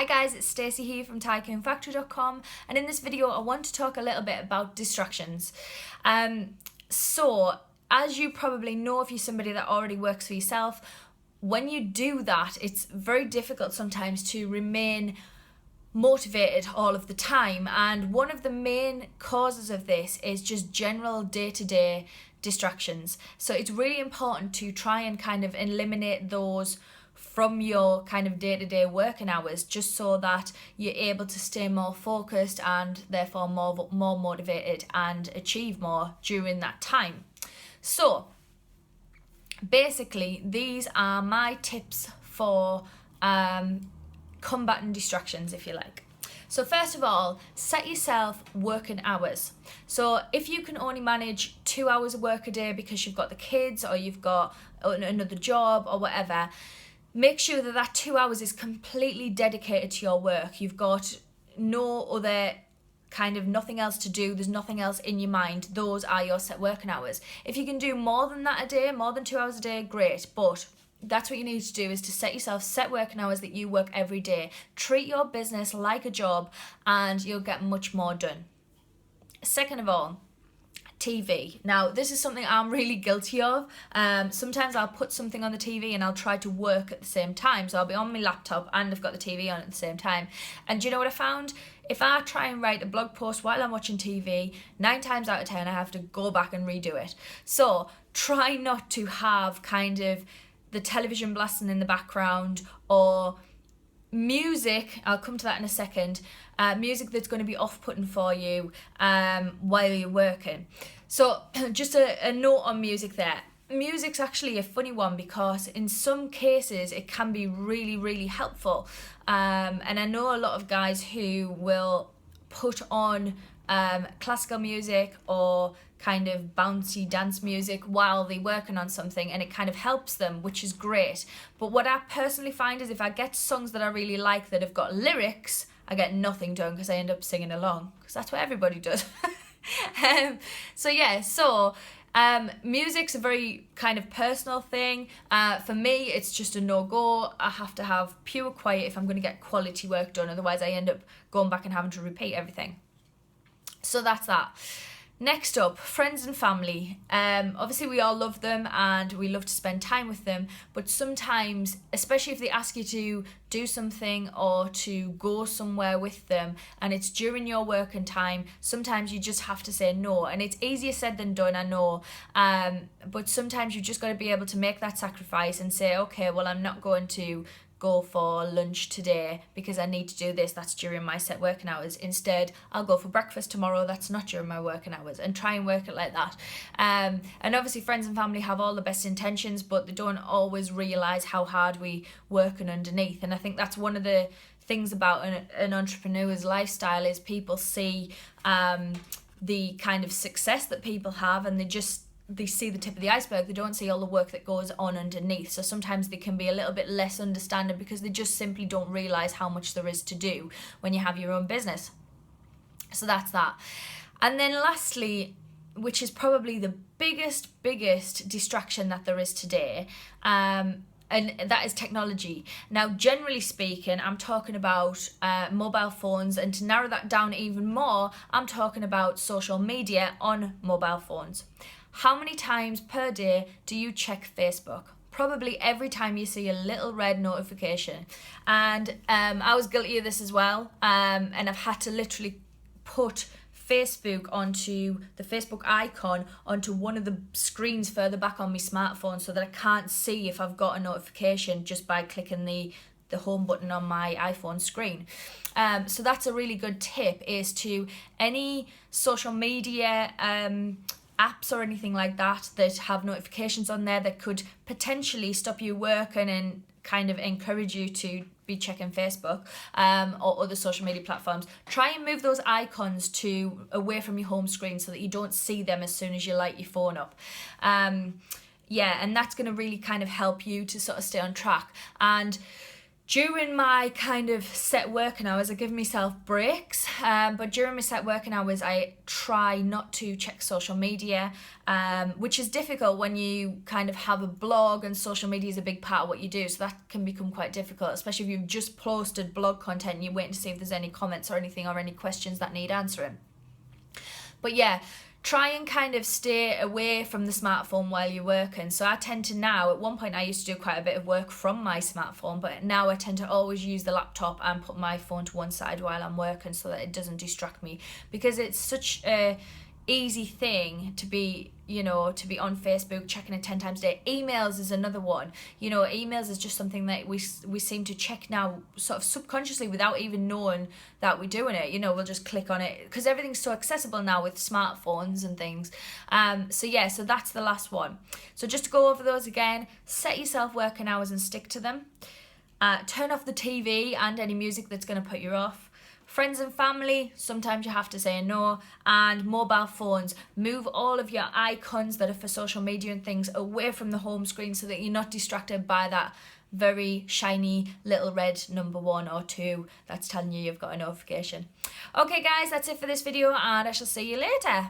Hi guys, it's Stacey here from TycoonFactory.com, and in this video I want to talk a little bit about distractions. So as you probably know, if you're somebody that already works for yourself, when you do that, it's very difficult sometimes to remain motivated all of the time, and one of the main causes of this is just general day-to-day distractions. So it's really important to try and kind of eliminate those from your kind of day-to-day working hours, just so that you're able to stay more focused and therefore more motivated and achieve more during that time. So basically these are my tips for combating distractions, if you like. So first of all, set yourself working hours. So if you can only manage 2 hours of work a day because you've got the kids or you've got another job or whatever, make sure that that 2 hours is completely dedicated to your work. You've got no other nothing else to do, there's nothing else in your mind. Those are your set working hours. If you can do more than that a day, more than 2 hours a day, great, but that's what you need to do, is to set yourself set working hours that you work every day. Treat your business like a job and you'll get much more done. Second of all, TV. Now, this is something I'm really guilty of. Sometimes I'll put something on the TV and I'll try to work at the same time. So I'll be on my laptop and I've got the TV on at the same time. And do you know what I found? If I try and write a blog post while I'm watching TV, 9 times out of 10 I have to go back and redo it. So try not to have kind of the television blasting in the background, or music, I'll come to that in a second, music that's going to be off-putting for you while you're working. So just a note on music there. Music's actually a funny one because in some cases it can be really, really helpful. And I know a lot of guys who will put on classical music or kind of bouncy dance music while they're working on something, and it kind of helps them, which is great. But what I personally find is if I get songs that I really like that have got lyrics, I get nothing done because I end up singing along, because that's what everybody does. Music's a very kind of personal thing. For me, it's just a no-go. I have to have pure quiet if I'm going to get quality work done, otherwise I end up going back and having to repeat everything. So that's that. Next up, friends and family. Obviously we all love them and we love to spend time with them, but sometimes, especially if they ask you to do something or to go somewhere with them and it's during your working time, sometimes you just have to say no. And it's easier said than done, I know, but sometimes you've just got to be able to make that sacrifice and say, okay, well, I'm not going to go for lunch today because I need to do this, that's during my set working hours. Instead, I'll go for breakfast tomorrow, that's not during my working hours, and try and work it like that. And obviously friends and family have all the best intentions, but they don't always realise how hard we working underneath. And I think that's one of the things about an entrepreneur's lifestyle, is people see the kind of success that people have and they see the tip of the iceberg. They don't see all the work that goes on underneath. So sometimes they can be a little bit less understanding because they just simply don't realise how much there is to do when you have your own business. So that's that. And then lastly, which is probably the biggest distraction that there is today, and that is technology. Now, generally speaking, I'm talking about mobile phones, and to narrow that down even more, I'm talking about social media on mobile phones. How many times per day do you check Facebook? Probably every time you see a little red notification. And I was guilty of this as well. And I've had to literally put Facebook onto the Facebook icon onto one of the screens further back on my smartphone so that I can't see if I've got a notification just by clicking the home button on my iPhone screen. So that's a really good tip, is to any social media apps or anything like that have notifications on there that could potentially stop you working and kind of encourage you to be checking Facebook or other social media platforms. Try and move those icons away from your home screen so that you don't see them as soon as you light your phone up. And that's going to really kind of help you to sort of stay on track. And During my kind of set working hours, I give myself breaks, but during my set working hours, I try not to check social media, which is difficult when you kind of have a blog and social media is a big part of what you do, so that can become quite difficult, especially if you've just posted blog content and you're waiting to see if there's any comments or anything or any questions that need answering. But yeah, try and kind of stay away from the smartphone while you're working. So I tend to now, at one point I used to do quite a bit of work from my smartphone, but now I tend to always use the laptop and put my phone to one side while I'm working so that it doesn't distract me, because it's such a easy thing to be, you know, to be on Facebook checking it 10 times a day. Emails is another one. You know, emails is just something that we seem to check now sort of subconsciously without even knowing that we're doing it. You know, we'll just click on it because everything's so accessible now with smartphones and things. So yeah, so that's the last one. So just to go over those again, set yourself working hours and stick to them. Turn off the TV and any music that's going to put you off. Friends and family, sometimes you have to say no. And mobile phones, move all of your icons that are for social media and things away from the home screen so that you're not distracted by that very shiny little red number 1 or 2 that's telling you you've got a notification. Okay guys, that's it for this video and I shall see you later.